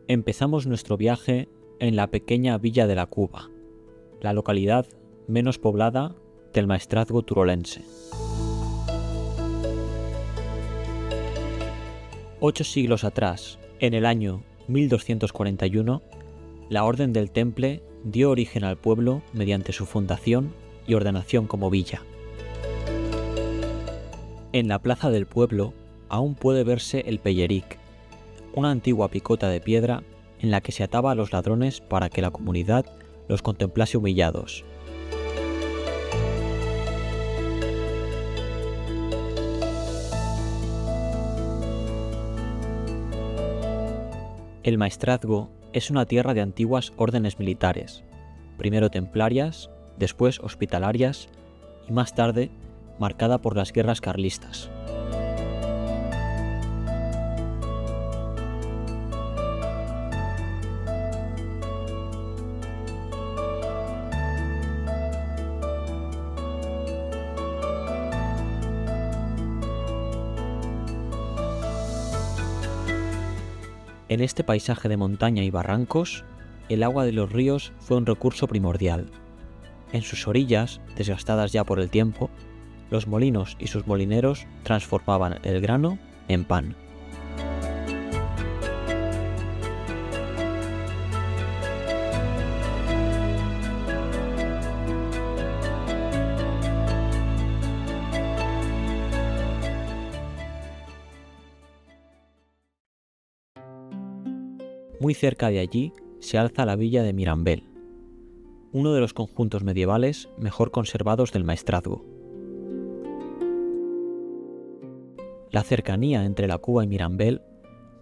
Empezamos nuestro viaje en la pequeña villa de la Cuba, la localidad menos poblada del maestrazgo turolense. 8 siglos atrás, en el año 1241, la Orden del Temple dio origen al pueblo mediante su fundación y ordenación como villa. En la plaza del pueblo aún puede verse el Pelleric, una antigua picota de piedra en la que se ataba a los ladrones para que la comunidad los contemplase humillados. El maestrazgo es una tierra de antiguas órdenes militares, primero templarias, después hospitalarias y más tarde marcada por las guerras carlistas. En este paisaje de montaña y barrancos, el agua de los ríos fue un recurso primordial. En sus orillas, desgastadas ya por el tiempo, los molinos y sus molineros transformaban el grano en pan. Muy cerca de allí se alza la villa de Mirambel, uno de los conjuntos medievales mejor conservados del maestrazgo. La cercanía entre la Cuba y Mirambel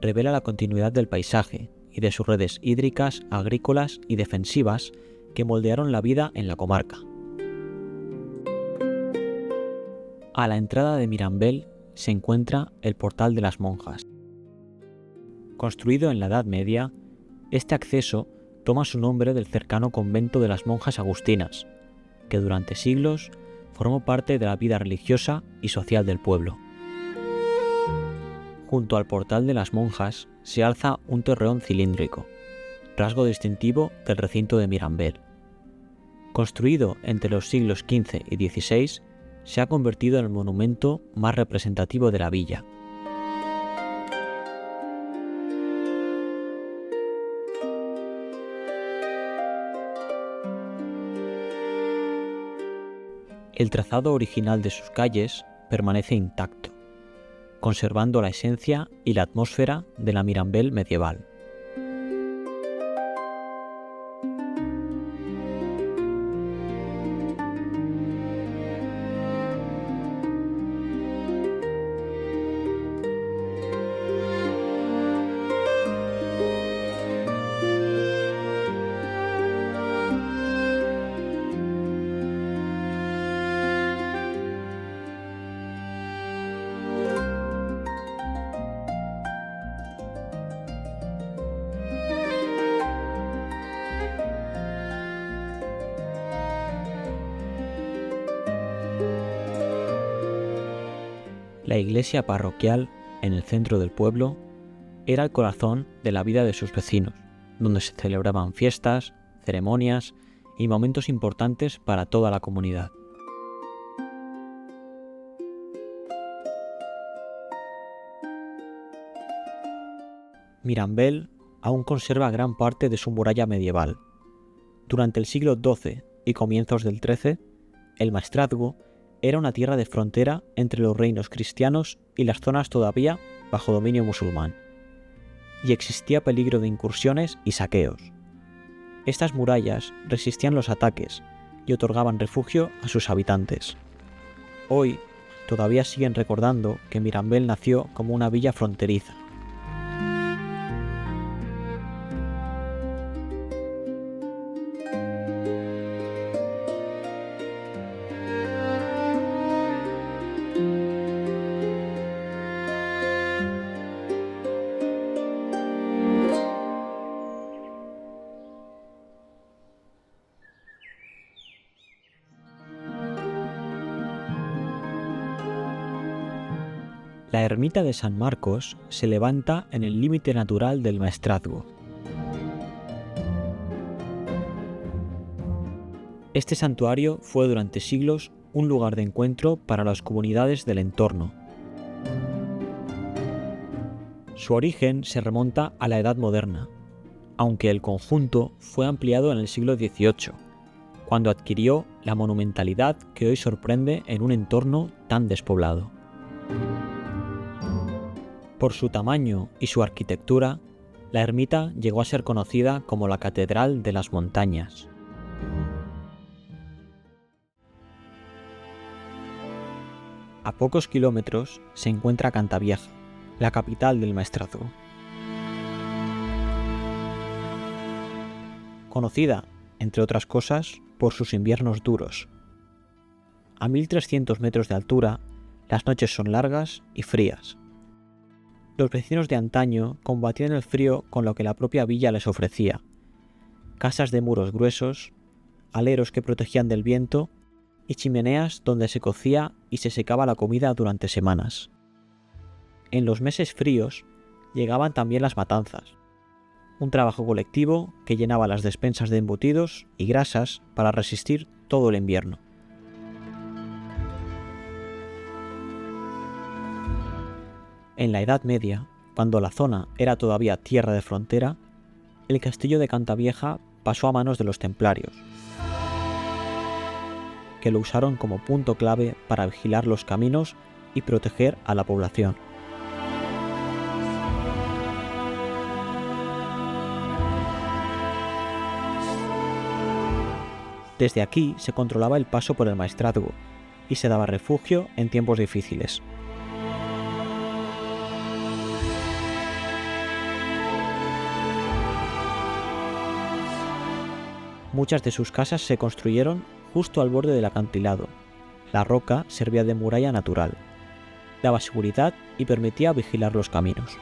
revela la continuidad del paisaje y de sus redes hídricas, agrícolas y defensivas que moldearon la vida en la comarca. A la entrada de Mirambel se encuentra el Portal de las Monjas. Construido en la Edad Media, este acceso toma su nombre del cercano convento de las monjas agustinas, que durante siglos formó parte de la vida religiosa y social del pueblo. Junto al Portal de las Monjas se alza un torreón cilíndrico, rasgo distintivo del recinto de Mirambel. Construido entre los siglos XV y XVI, se ha convertido en el monumento más representativo de la villa. El trazado original de sus calles permanece intacto, conservando la esencia y la atmósfera de la Mirambel medieval. La iglesia parroquial, en el centro del pueblo, era el corazón de la vida de sus vecinos, donde se celebraban fiestas, ceremonias y momentos importantes para toda la comunidad. Mirambel aún conserva gran parte de su muralla medieval. Durante el siglo XII y comienzos del XIII, el maestrazgo era una tierra de frontera entre los reinos cristianos y las zonas todavía bajo dominio musulmán, y existía peligro de incursiones y saqueos. Estas murallas resistían los ataques y otorgaban refugio a sus habitantes. Hoy todavía siguen recordando que Mirambel nació como una villa fronteriza. La ermita de San Marcos se levanta en el límite natural del maestrazgo, Este santuario fue durante siglos un lugar de encuentro para las comunidades del entorno. Su origen se remonta a la Edad Moderna, aunque el conjunto fue ampliado en el siglo XVIII, cuando adquirió la monumentalidad que hoy sorprende en un entorno tan despoblado. Por su tamaño y su arquitectura, la ermita llegó a ser conocida como la Catedral de las Montañas. A pocos kilómetros se encuentra Cantavieja, la capital del maestrazgo. Conocida, entre otras cosas, por sus inviernos duros. A 1300 metros de altura, las noches son largas y frías. Los vecinos de antaño combatían el frío con lo que la propia villa les ofrecía: casas de muros gruesos, aleros que protegían del viento y chimeneas donde se cocía y se secaba la comida durante semanas. En los meses fríos llegaban también las matanzas, un trabajo colectivo que llenaba las despensas de embutidos y grasas para resistir todo el invierno. En la Edad Media, cuando la zona era todavía tierra de frontera, el castillo de Cantavieja pasó a manos de los templarios, que lo usaron como punto clave para vigilar los caminos y proteger a la población. Desde aquí se controlaba el paso por el maestrazgo y se daba refugio en tiempos difíciles. Muchas de sus casas se construyeron justo al borde del acantilado. La roca servía de muralla natural, daba seguridad y permitía vigilar los caminos.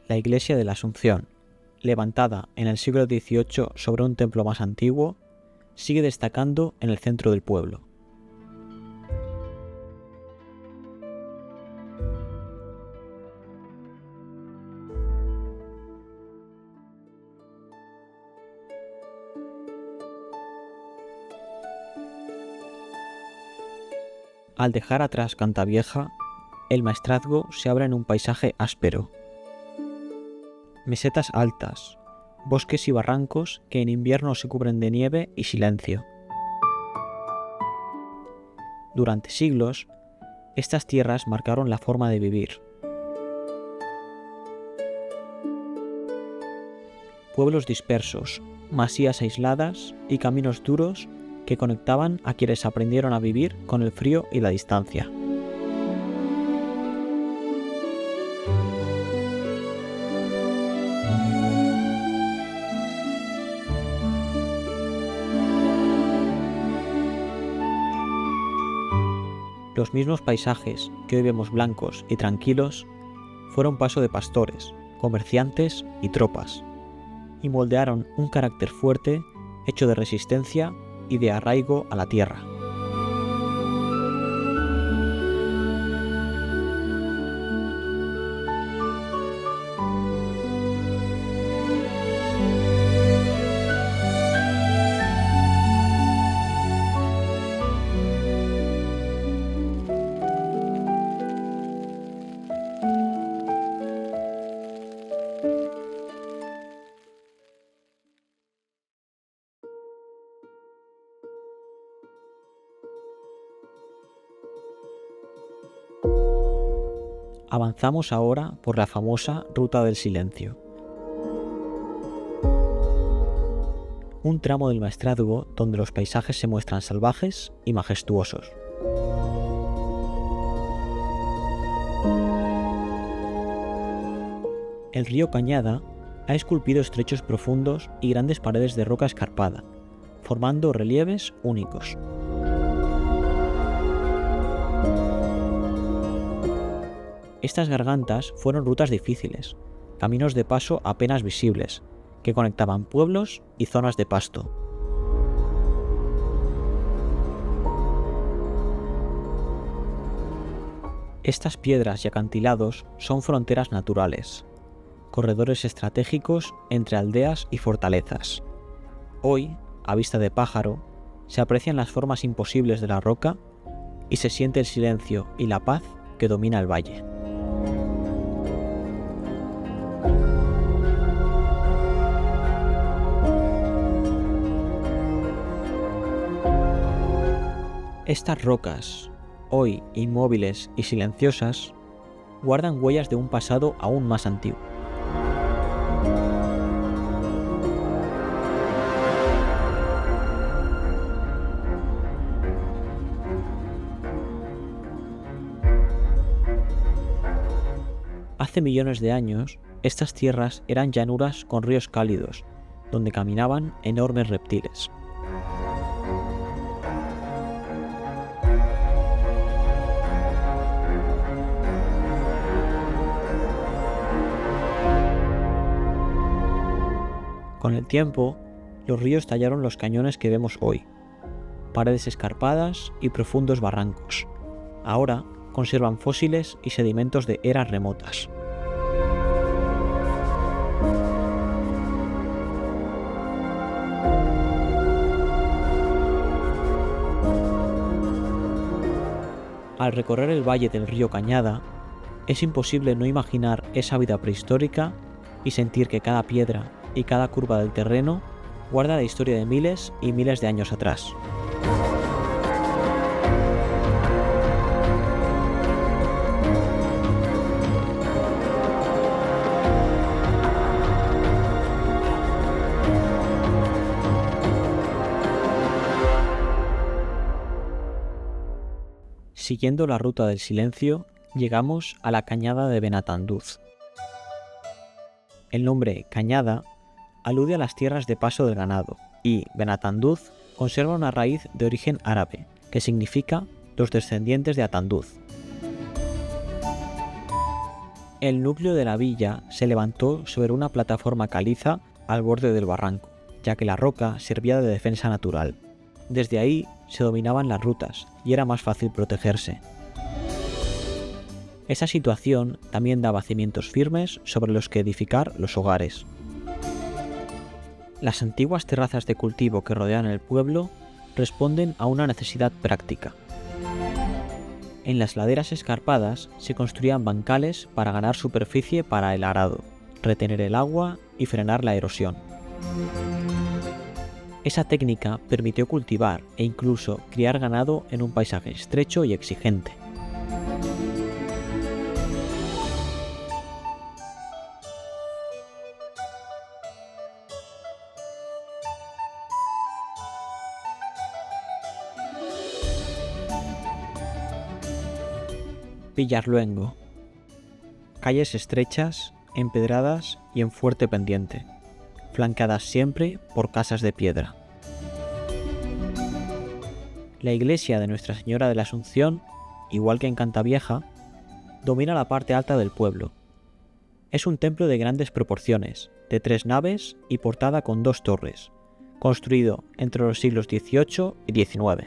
La iglesia de la Asunción, levantada en el siglo XVIII sobre un templo más antiguo, sigue destacando en el centro del pueblo. Al dejar atrás Cantavieja, el maestrazgo se abre en un paisaje áspero. Mesetas altas, bosques y barrancos que en invierno se cubren de nieve y silencio. Durante siglos, estas tierras marcaron la forma de vivir. Pueblos dispersos, masías aisladas y caminos duros que conectaban a quienes aprendieron a vivir con el frío y la distancia. Los mismos paisajes que hoy vemos blancos y tranquilos fueron paso de pastores, comerciantes y tropas, y moldearon un carácter fuerte hecho de resistencia y de arraigo a la tierra. Avanzamos ahora por la famosa Ruta del Silencio. Un tramo del maestrazgo donde los paisajes se muestran salvajes y majestuosos. El río Cañada ha esculpido estrechos profundos y grandes paredes de roca escarpada, formando relieves únicos. Estas gargantas fueron rutas difíciles, caminos de paso apenas visibles, que conectaban pueblos y zonas de pasto. Estas piedras y acantilados son fronteras naturales, corredores estratégicos entre aldeas y fortalezas. Hoy, a vista de pájaro, se aprecian las formas imposibles de la roca y se siente el silencio y la paz que domina el valle. Estas rocas, hoy inmóviles y silenciosas, guardan huellas de un pasado aún más antiguo. Hace millones de años, estas tierras eran llanuras con ríos cálidos, donde caminaban enormes reptiles. Con el tiempo, los ríos tallaron los cañones que vemos hoy, paredes escarpadas y profundos barrancos. Ahora conservan fósiles y sedimentos de eras remotas. Al recorrer el valle del río Cañada, es imposible no imaginar esa vida prehistórica y sentir que cada piedra y cada curva del terreno guarda la historia de miles y miles de años atrás. Siguiendo la ruta del silencio, llegamos a la Cañada de Benatanduz. El nombre Cañada alude a las tierras de paso del ganado y Benatanduz conserva una raíz de origen árabe que significa los descendientes de Atanduz. El núcleo de la villa se levantó sobre una plataforma caliza al borde del barranco, ya que la roca servía de defensa natural. Desde ahí se dominaban las rutas y era más fácil protegerse. Esa situación también daba cimientos firmes sobre los que edificar los hogares. Las antiguas terrazas de cultivo que rodean el pueblo responden a una necesidad práctica. En las laderas escarpadas se construían bancales para ganar superficie para el arado, retener el agua y frenar la erosión. Esa técnica permitió cultivar e incluso criar ganado en un paisaje estrecho y exigente. Villarluengo. Calles estrechas, empedradas y en fuerte pendiente, flanqueadas siempre por casas de piedra. La iglesia de Nuestra Señora de la Asunción, igual que en Cantavieja, domina la parte alta del pueblo. Es un templo de grandes proporciones, de 3 naves y portada con 2 torres, construido entre los siglos XVIII y XIX.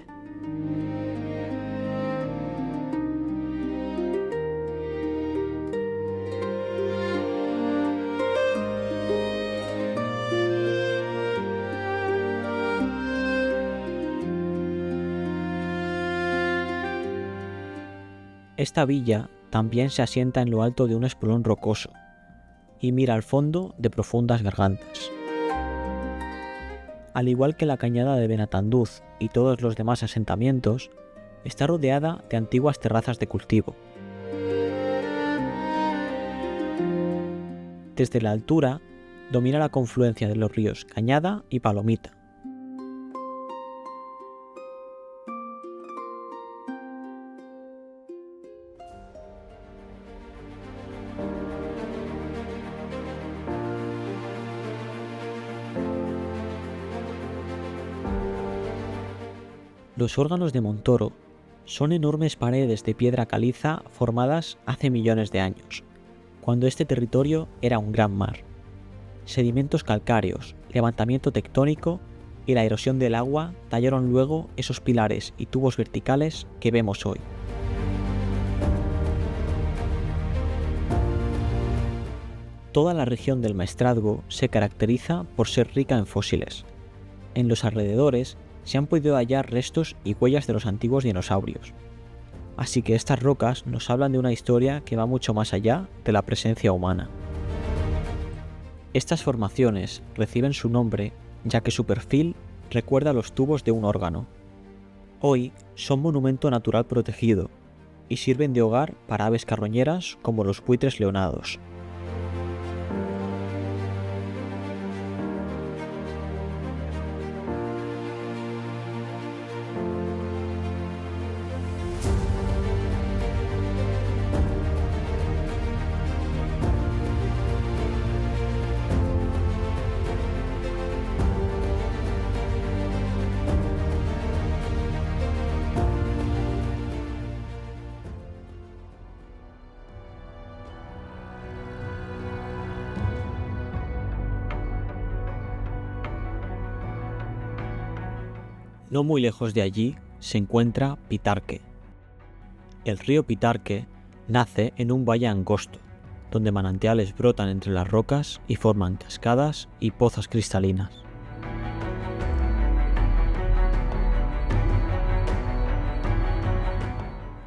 Esta villa también se asienta en lo alto de un espolón rocoso y mira al fondo de profundas gargantas. Al igual que la Cañada de Benatanduz y todos los demás asentamientos, está rodeada de antiguas terrazas de cultivo. Desde la altura domina la confluencia de los ríos Cañada y Palomita. Los órganos de Montoro son enormes paredes de piedra caliza formadas hace millones de años, cuando este territorio era un gran mar. Sedimentos calcáreos, levantamiento tectónico y la erosión del agua tallaron luego esos pilares y tubos verticales que vemos hoy. Toda la región del Maestrazgo se caracteriza por ser rica en fósiles. En los alrededores se han podido hallar restos y huellas de los antiguos dinosaurios. Así que estas rocas nos hablan de una historia que va mucho más allá de la presencia humana. Estas formaciones reciben su nombre ya que su perfil recuerda a los tubos de un órgano. Hoy son monumento natural protegido y sirven de hogar para aves carroñeras como los buitres leonados. No muy lejos de allí se encuentra Pitarque. El río Pitarque nace en un valle angosto, donde manantiales brotan entre las rocas y forman cascadas y pozas cristalinas.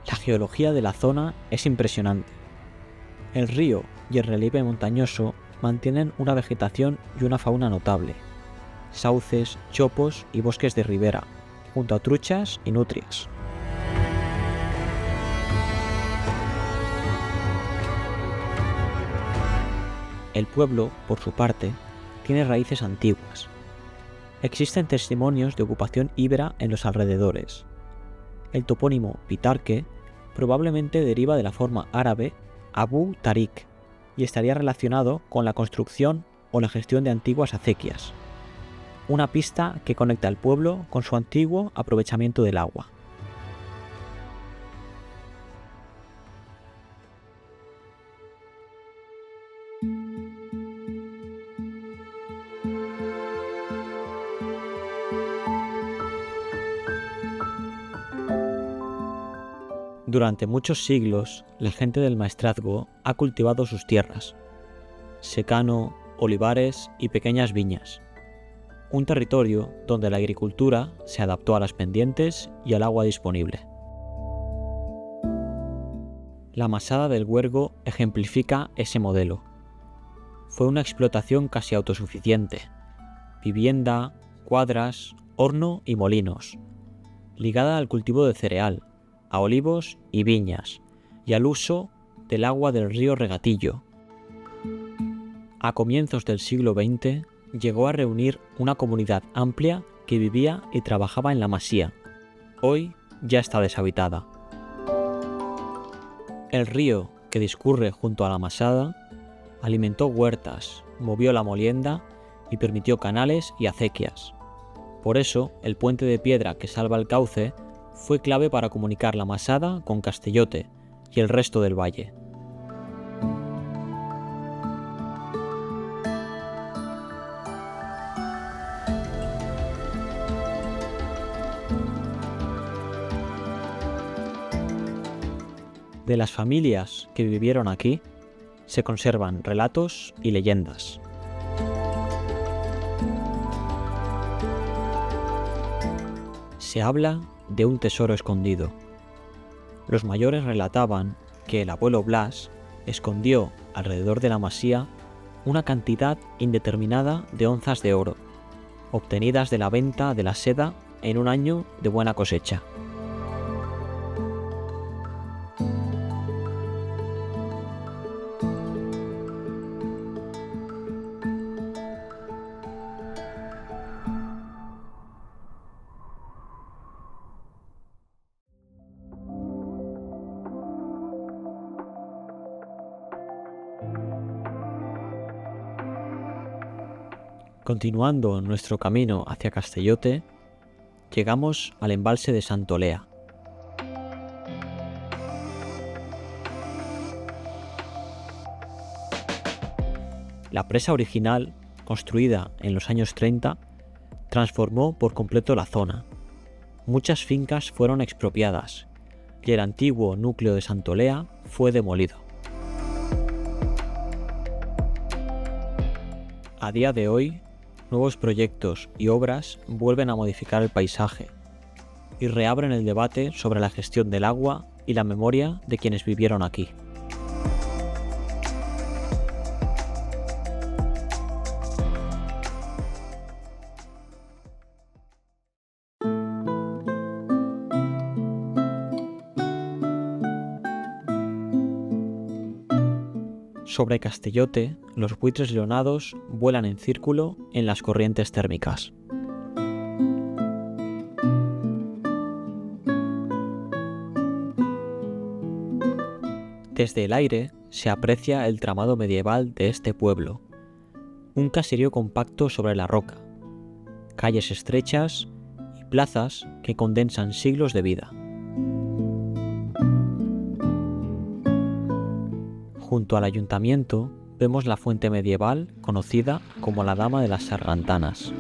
La geología de la zona es impresionante. El río y el relieve montañoso mantienen una vegetación y una fauna notable. Sauces, chopos y bosques de ribera, junto a truchas y nutrias. El pueblo, por su parte, tiene raíces antiguas. Existen testimonios de ocupación íbera en los alrededores. El topónimo Pitarque probablemente deriva de la forma árabe Abu Tarik y estaría relacionado con la construcción o la gestión de antiguas acequias. Una pista que conecta al pueblo con su antiguo aprovechamiento del agua. Durante muchos siglos, la gente del Maestrazgo ha cultivado sus tierras, secano, olivares y pequeñas viñas. Un territorio donde la agricultura se adaptó a las pendientes y al agua disponible. La masada del Huergo ejemplifica ese modelo. Fue una explotación casi autosuficiente: vivienda, cuadras, horno y molinos, ligada al cultivo de cereal, a olivos y viñas, y al uso del agua del río Regatillo. A comienzos del siglo XX, llegó a reunir una comunidad amplia que vivía y trabajaba en la masía. Hoy ya está deshabitada. El río que discurre junto a la masada alimentó huertas, movió la molienda y permitió canales y acequias. Por eso, el puente de piedra que salva el cauce fue clave para comunicar la masada con Castellote y el resto del valle. De las familias que vivieron aquí, se conservan relatos y leyendas. Se habla de un tesoro escondido. Los mayores relataban que el abuelo Blas escondió alrededor de la masía una cantidad indeterminada de onzas de oro, obtenidas de la venta de la seda en un año de buena cosecha. Continuando nuestro camino hacia Castellote, llegamos al embalse de Santolea. La presa original, construida en los años 30, transformó por completo la zona. Muchas fincas fueron expropiadas y el antiguo núcleo de Santolea fue demolido. A día de hoy, nuevos proyectos y obras vuelven a modificar el paisaje y reabren el debate sobre la gestión del agua y la memoria de quienes vivieron aquí. Sobre Castellote, los buitres leonados vuelan en círculo en las corrientes térmicas. Desde el aire se aprecia el tramado medieval de este pueblo, un caserío compacto sobre la roca, calles estrechas y plazas que condensan siglos de vida. Junto al ayuntamiento vemos la fuente medieval conocida como la Dama de las Sargantanas.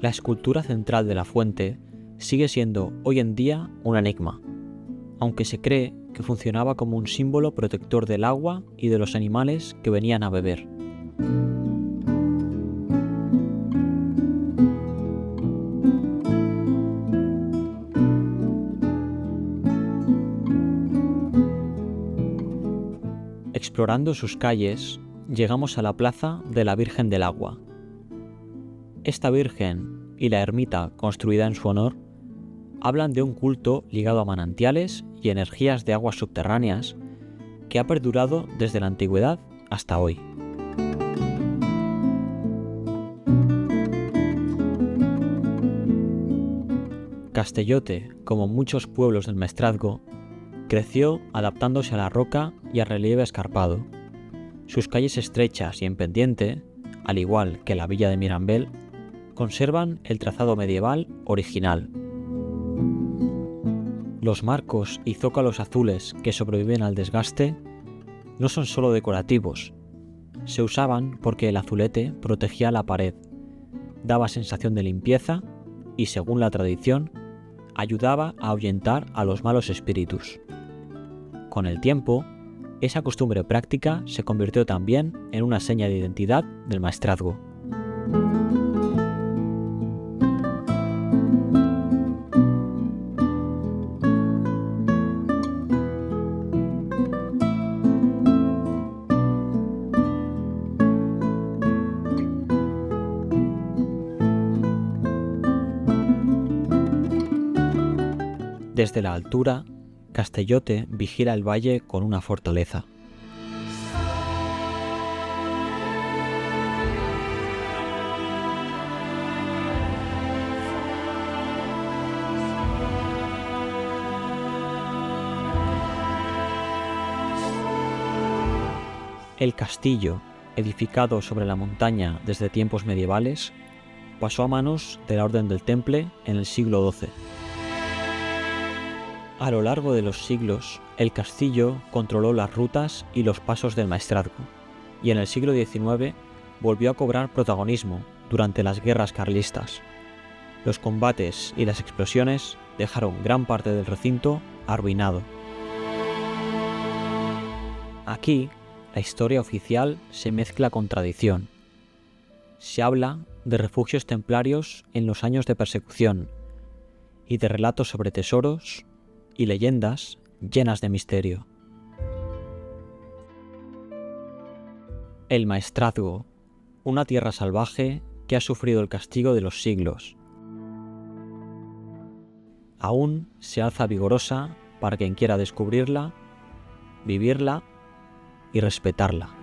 La escultura central de la fuente sigue siendo hoy en día un enigma, aunque se cree que funcionaba como un símbolo protector del agua y de los animales que venían a beber. Explorando sus calles, llegamos a la plaza de la Virgen del Agua. Esta Virgen y la ermita construida en su honor hablan de un culto ligado a manantiales y energías de aguas subterráneas que ha perdurado desde la antigüedad hasta hoy. Castellote, como muchos pueblos del Maestrazgo, creció adaptándose a la roca y al relieve escarpado. Sus calles estrechas y en pendiente, al igual que la villa de Mirambel, conservan el trazado medieval original. Los marcos y zócalos azules que sobreviven al desgaste no son solo decorativos, se usaban porque el azulete protegía la pared, daba sensación de limpieza y, según la tradición, ayudaba a ahuyentar a los malos espíritus. Con el tiempo, esa costumbre práctica se convirtió también en una seña de identidad del Maestrazgo. Desde la altura, Castellote vigila el valle con una fortaleza. El castillo, edificado sobre la montaña desde tiempos medievales, pasó a manos de la Orden del Temple en el siglo XII. A lo largo de los siglos, el castillo controló las rutas y los pasos del Maestrazgo, y en el siglo XIX volvió a cobrar protagonismo durante las guerras carlistas. Los combates y las explosiones dejaron gran parte del recinto arruinado. Aquí, la historia oficial se mezcla con tradición. Se habla de refugios templarios en los años de persecución y de relatos sobre tesoros y leyendas llenas de misterio. El Maestrazgo, una tierra salvaje que ha sufrido el castigo de los siglos. Aún se alza vigorosa para quien quiera descubrirla, vivirla y respetarla.